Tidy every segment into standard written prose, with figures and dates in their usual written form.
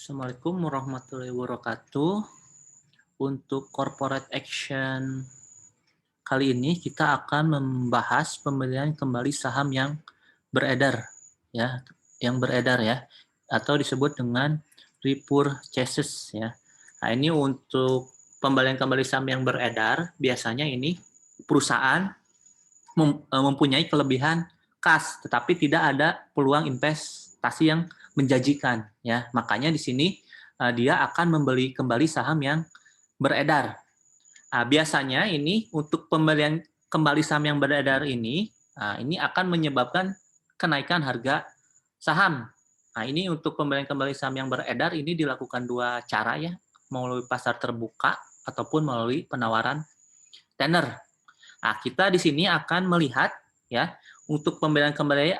Assalamualaikum warahmatullahi wabarakatuh. Untuk corporate action kali ini kita akan membahas pembelian kembali saham yang beredar ya, atau disebut dengan repurchases ya. Nah, ini untuk pembelian kembali saham yang beredar, biasanya ini perusahaan mempunyai kelebihan kas, tetapi tidak ada peluang investasi yang menjanjikan ya. Makanya di sini dia akan membeli kembali saham yang beredar. Biasanya ini untuk pembelian kembali saham yang beredar ini akan menyebabkan kenaikan harga saham. Nah, ini untuk pembelian kembali saham yang beredar ini dilakukan dua cara ya, melalui pasar terbuka ataupun melalui penawaran tender. Nah, kita di sini akan melihat ya, untuk pembelian kembali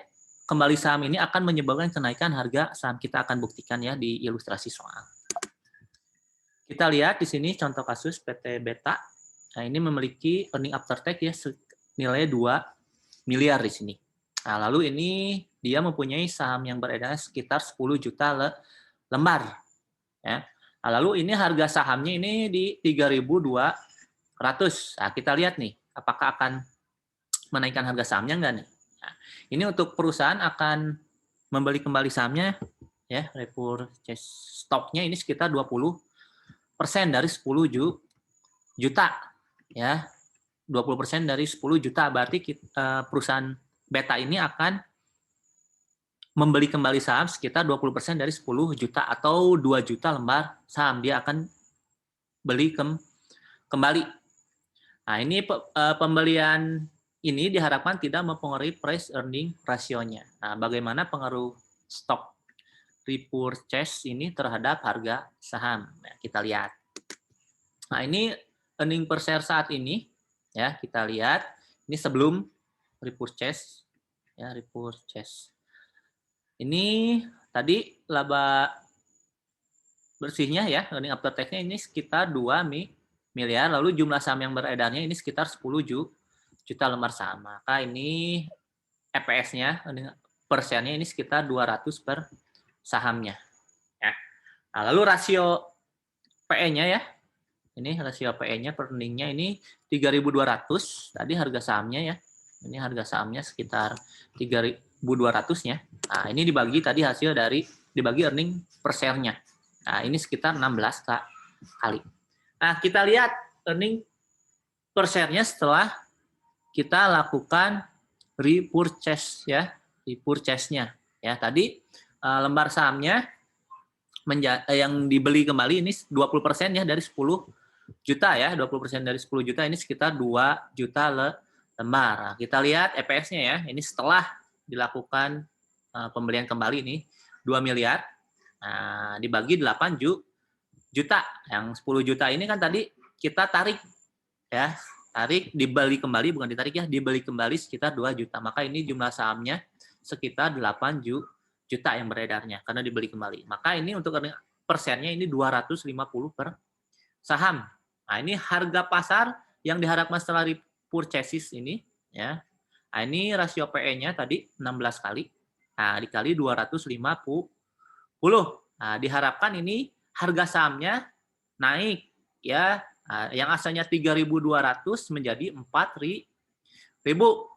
saham ini akan menyebabkan kenaikan harga saham. Kita akan buktikan ya di ilustrasi soal. Kita lihat di sini contoh kasus PT Beta. Nah, ini memiliki earning after tax ya nilai 2 miliar di sini. Nah, lalu ini dia mempunyai saham yang beredar sekitar 10 juta lembar ya. Nah, lalu ini harga sahamnya ini di 3.200. Nah, kita lihat nih apakah akan menaikkan harga sahamnya enggak nih. Nah, ini untuk perusahaan akan membeli kembali sahamnya ya, repurchase stoknya ini sekitar 20% dari 10 juta ya. 20% dari 10 juta berarti perusahaan Beta ini akan membeli kembali saham sekitar 20% dari 10 juta atau 2 juta lembar saham dia akan beli kembali. Nah, ini pembelian ini diharapkan tidak mempengaruhi price earning rasionya. Nah, bagaimana pengaruh stok repurchase ini terhadap harga saham? Nah, kita lihat. Nah, ini earning per share saat ini ya, kita lihat ini sebelum repurchase ya, repurchase. Ini tadi laba bersihnya ya, earning after tax-nya ini sekitar 2 miliar, lalu jumlah saham yang beredarnya ini sekitar 10 juta lembar saham. Maka ini EPS-nya, persennya ini sekitar 200 per sahamnya. Ya. Nah, lalu rasio PE-nya ya, ini rasio PE-nya per earning-nya ini 3.200, tadi harga sahamnya ya, ini harga sahamnya sekitar 3.200-nya. Nah, ini dibagi tadi hasil dari, dibagi earning per share-nya. Nah, ini sekitar 16 kali. Nah, kita lihat earning per share-nya setelah kita lakukan repurchase ya, repurchase-nya. Ya, tadi lembar sahamnya yang dibeli kembali ini 20% ya dari 10 juta ya, 20% dari 10 juta ini sekitar 2 juta lembar. Nah, kita lihat EPS-nya ya, ini setelah dilakukan pembelian kembali ini 2 miliar. Nah, dibagi 8 juta. Yang 10 juta ini kan tadi kita tarik ya, tarik dibeli kembali, bukan ditarik ya, dibeli kembali sekitar 2 juta. Maka ini jumlah sahamnya sekitar 8 juta yang beredarnya karena dibeli kembali. Maka ini untuk persennya ini 250 per saham. Nah, ini harga pasar yang diharapkan setelah repurchases ini ya. Nah, ini rasio PE-nya tadi 16 kali. Nah, dikali 250. Nah, diharapkan ini harga sahamnya naik ya. Nah, yang asalnya 3.200 menjadi 4.000.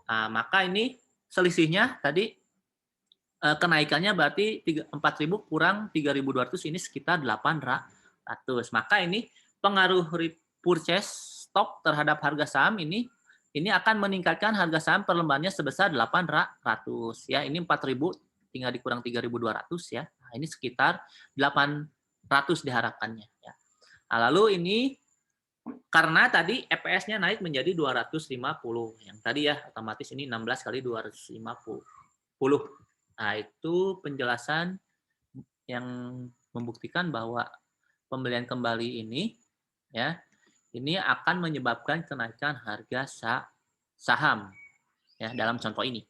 Nah, maka ini selisihnya tadi kenaikannya berarti 4.000 kurang 3.200 ini sekitar 800. Maka ini pengaruh repurchase stok terhadap harga saham ini akan meningkatkan harga saham per lembarnya sebesar 800 ya. Ini 4.000 tinggal dikurang 3.200 ya. Nah, ini sekitar 800 diharapkannya ya. Nah, lalu ini karena tadi EPS-nya naik menjadi 250. Yang tadi ya otomatis ini 16 kali 250. Nah, itu penjelasan yang membuktikan bahwa pembelian kembali ini ya, ini akan menyebabkan kenaikan harga saham ya dalam contoh ini.